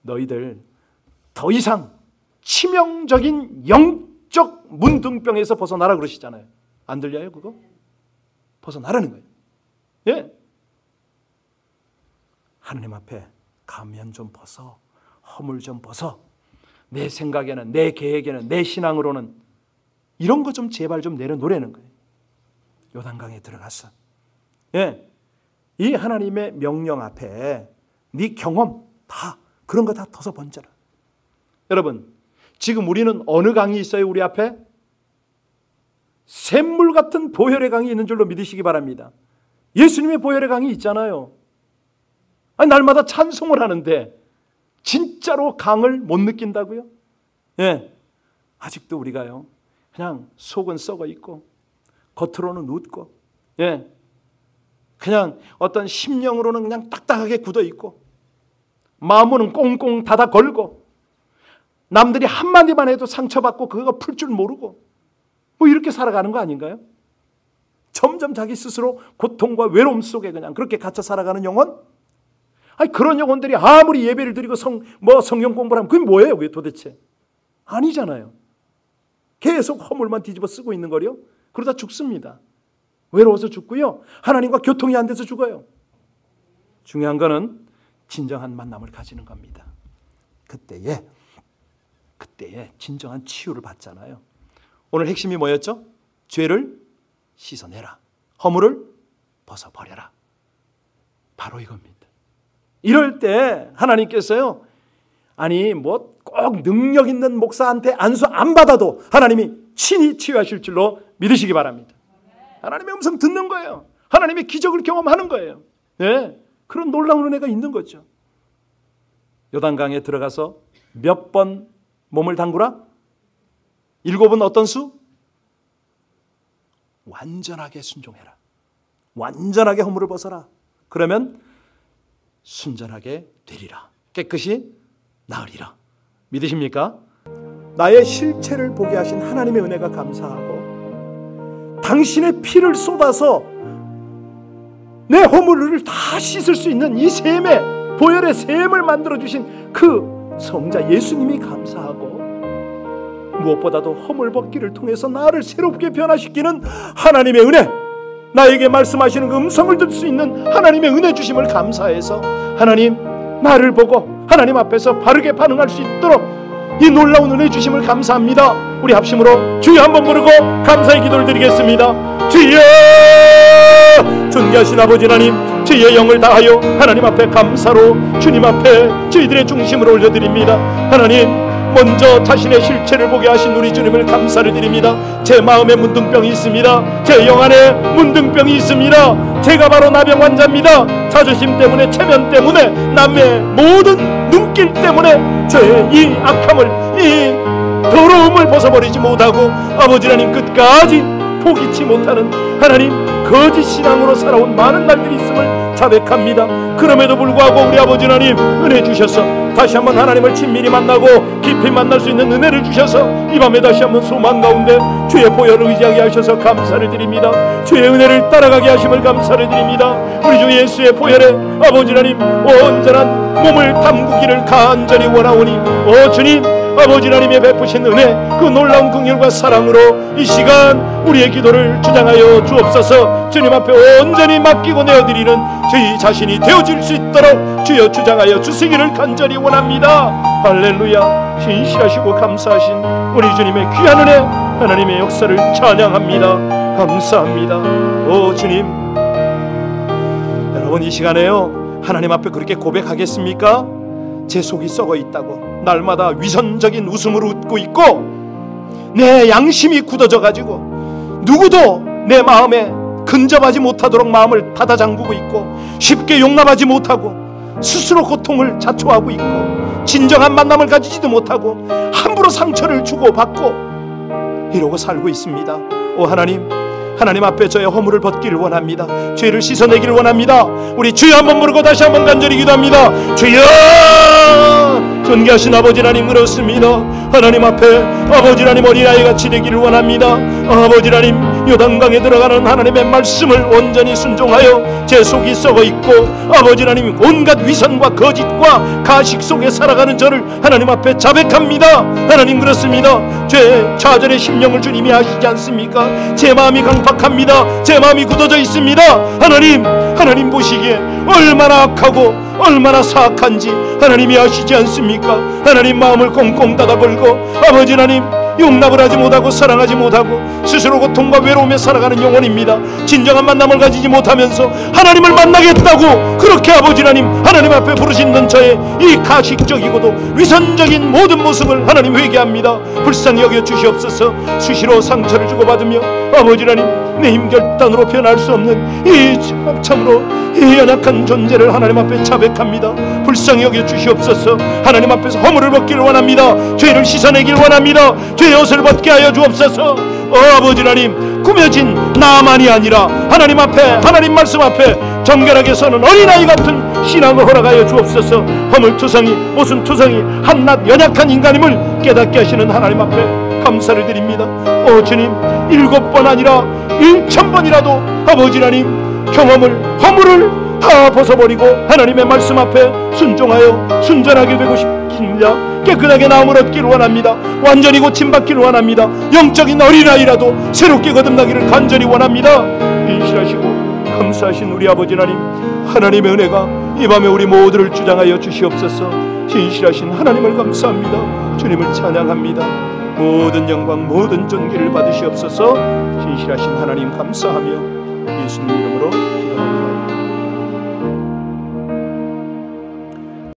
너희들 더 이상 치명적인 영적 문둥병에서 벗어나라 그러시잖아요. 안 들려요 그거? 벗어나라는 거예요. 하나님 앞에 가면 좀 벗어, 허물 좀 벗어, 내 생각에는, 내 계획에는, 내 신앙으로는 이런 거 좀 제발 좀 내려놓으라는 거예요. 요단강에 들어가서 이 하나님의 명령 앞에 네 경험 다 그런 거 다 터서 번져라. 여러분, 지금 우리는 어느 강이 있어요? 우리 앞에 샘물 같은 보혈의 강이 있는 줄로 믿으시기 바랍니다. 예수님의 보혈의 강이 있잖아요. 아니, 날마다 찬송을 하는데 진짜로 강을 못 느낀다고요? 아직도 우리가요, 그냥 속은 썩어 있고 겉으로는 웃고 그냥 어떤 심령으로는 그냥 딱딱하게 굳어 있고 마음으로는 꽁꽁 닫아 걸고 남들이 한마디만 해도 상처받고 그거 풀 줄 모르고 뭐 이렇게 살아가는 거 아닌가요? 점점 자기 스스로 고통과 외로움 속에 그냥 그렇게 갇혀 살아가는 영혼? 아니, 그런 영혼들이 아무리 예배를 드리고 성경 공부를 하면 그게 뭐예요? 그게 도대체? 아니잖아요. 계속 허물만 뒤집어 쓰고 있는 거요. 그러다 죽습니다. 외로워서 죽고요, 하나님과 교통이 안 돼서 죽어요. 중요한 거는 진정한 만남을 가지는 겁니다. 그때에 진정한 치유를 받잖아요. 오늘 핵심이 뭐였죠? 죄를 씻어내라, 허물을 벗어버려라. 바로 이겁니다. 이럴 때 하나님께서요, 아니 뭐 꼭 능력 있는 목사한테 안수 안 받아도 하나님이 친히 치유하실 줄로 믿으시기 바랍니다. 하나님의 음성 듣는 거예요. 하나님의 기적을 경험하는 거예요. 그런 놀라운 은혜가 있는 거죠. 요단강에 들어가서 몇 번 몸을 담그라? 7은 어떤 수? 완전하게 순종해라. 완전하게 허물을 벗어라. 그러면 순전하게 되리라. 깨끗이 나으리라. 믿으십니까? 나의 실체를 보게 하신 하나님의 은혜가 감사하고, 당신의 피를 쏟아서 내 허물을 다 씻을 수 있는 이 샘의 보혈의 샘을 만들어주신 그 성자 예수님이 감사하고, 무엇보다도 허물 벗기를 통해서 나를 새롭게 변화시키는 하나님의 은혜, 나에게 말씀하시는 그 음성을 들 수 있는 하나님의 은혜 주심을 감사해서 하나님, 나를 보고 하나님 앞에서 바르게 반응할 수 있도록 이 놀라운 은혜 주심을 감사합니다. 우리 합심으로 주여 한번 부르고 감사의 기도를 드리겠습니다. 주여, 존귀하신 아버지 하나님, 저희의 영을 다하여 하나님 앞에 감사로 주님 앞에 저희들의 중심을 올려드립니다. 하나님, 먼저 자신의 실체를 보게 하신 우리 주님을 감사를 드립니다. 제 마음에 문둥병이 있습니다. 제 영 안에 문둥병이 있습니다. 제가 바로 나병 환자입니다. 자존심 때문에, 체면 때문에, 남의 모든 눈길 때문에 저의 이 악함을, 이 더러움을 벗어버리지 못하고 아버지 하나님 끝까지 포기치 못하는 하나님, 거짓 신앙으로 살아온 많은 날들이 있음을 자백합니다. 그럼에도 불구하고 우리 아버지 하나님 은혜 주셔서 다시 한번 하나님을 친밀히 만나고 깊이 만날 수 있는 은혜를 주셔서 이 밤에 다시 한번 소망 가운데 주의 보혈을 의지하게 하셔서 감사를 드립니다. 주의 은혜를 따라가게 하심을 감사를 드립니다. 우리 주 예수의 보혈에 아버지 하나님 온전한 몸을 담그기를 간절히 원하오니, 오 주님, 아버지 하나님의 베푸신 은혜, 그 놀라운 긍휼과 사랑으로 이 시간 우리의 기도를 주장하여 주옵소서. 주님 앞에 온전히 맡기고 내어드리는 저희 자신이 되어질 수 있도록 주여 주장하여 주시기를 간절히 원합니다. 할렐루야. 신실하시고 감사하신 우리 주님의 귀한 은혜, 하나님의 역사를 찬양합니다. 감사합니다. 오 주님, 여러분 이 시간에요, 하나님 앞에 그렇게 고백하겠습니까? 제 속이 썩어 있다고, 날마다 위선적인 웃음으로 웃고 있고, 내 양심이 굳어져 가지고 누구도 내 마음에 근접하지 못하도록 마음을 닫아 잠그고 있고, 쉽게 용납하지 못하고 스스로 고통을 자초하고 있고, 진정한 만남을 가지지도 못하고 함부로 상처를 주고받고 이러고 살고 있습니다. 오 하나님, 하나님 앞에 저의 허물을 벗기를 원합니다. 죄를 씻어내기를 원합니다. 우리 주여 한번 부르고 다시 한번 간절히 기도합니다. 주여, 존귀하신 아버지 하나님, 그렇습니다. 하나님 앞에 아버지 하나님 어린아이같이 되기를 원합니다. 아버지 하나님, 요단강에 들어가는 하나님의 말씀을 온전히 순종하여 제 속이 썩어 있고, 아버지 하나님 온갖 위선과 거짓과 가식 속에 살아가는 저를 하나님 앞에 자백합니다. 하나님 그렇습니다. 죄 좌절의 심령을 주님이 아시지 않습니까? 제 마음이 강팍합니다. 제 마음이 굳어져 있습니다. 하나님 보시기에 얼마나 악하고 얼마나 사악한지 하나님이 아시지 않습니까? 하나님 마음을 꽁꽁 닫아 걸고 아버지 하나님 용납을 하지 못하고 사랑하지 못하고 스스로 고통과 외로움에 살아가는 영혼입니다. 진정한 만남을 가지지 못하면서 하나님을 만나겠다고 그렇게 아버지 하나님 앞에 부르시는 저의 이 가식적이고도 위선적인 모든 모습을 하나님 회개합니다. 불쌍히 여겨 주시옵소서. 수시로 상처를 주고받으며 아버지 하나님 내 힘 결단으로 변할 수 없는 이 참으로 이 연약한 존재를 하나님 앞에 자백합니다. 불쌍히 여겨 주시옵소서. 하나님 앞에서 허물을 벗기를 원합니다. 죄를 씻어내길 원합니다. 죄의 옷을 벗게 하여 주옵소서. 아버지 하나님 꾸며진 나만이 아니라 하나님 앞에 하나님 말씀 앞에 정결하게 서는 어린아이 같은 신앙을 허락하여 주옵소서. 허물투성이 모순투성이 한낱 연약한 인간임을 깨닫게 하시는 하나님 앞에 감사를 드립니다. 오 주님 7번 아니라 1000번이라도 아버지 하나님 허물을 다 벗어버리고 하나님의 말씀 앞에 순종하여 순전하게 되고 싶습니다. 깨끗하게 나음을 얻기를 원합니다. 완전히 고침받기를 원합니다. 영적인 어린아이라도 새롭게 거듭나기를 간절히 원합니다. 인실하시고 감사하신 우리 아버지 하나님, 하나님의 은혜가 이 밤에 우리 모두를 주장하여 주시옵소서. 진실하신 하나님을 감사합니다. 주님을 찬양합니다. 모든 영광 모든 존귀를 받으시옵소서. 진실하신 하나님 감사하며 예수님 이름으로 기도합니다.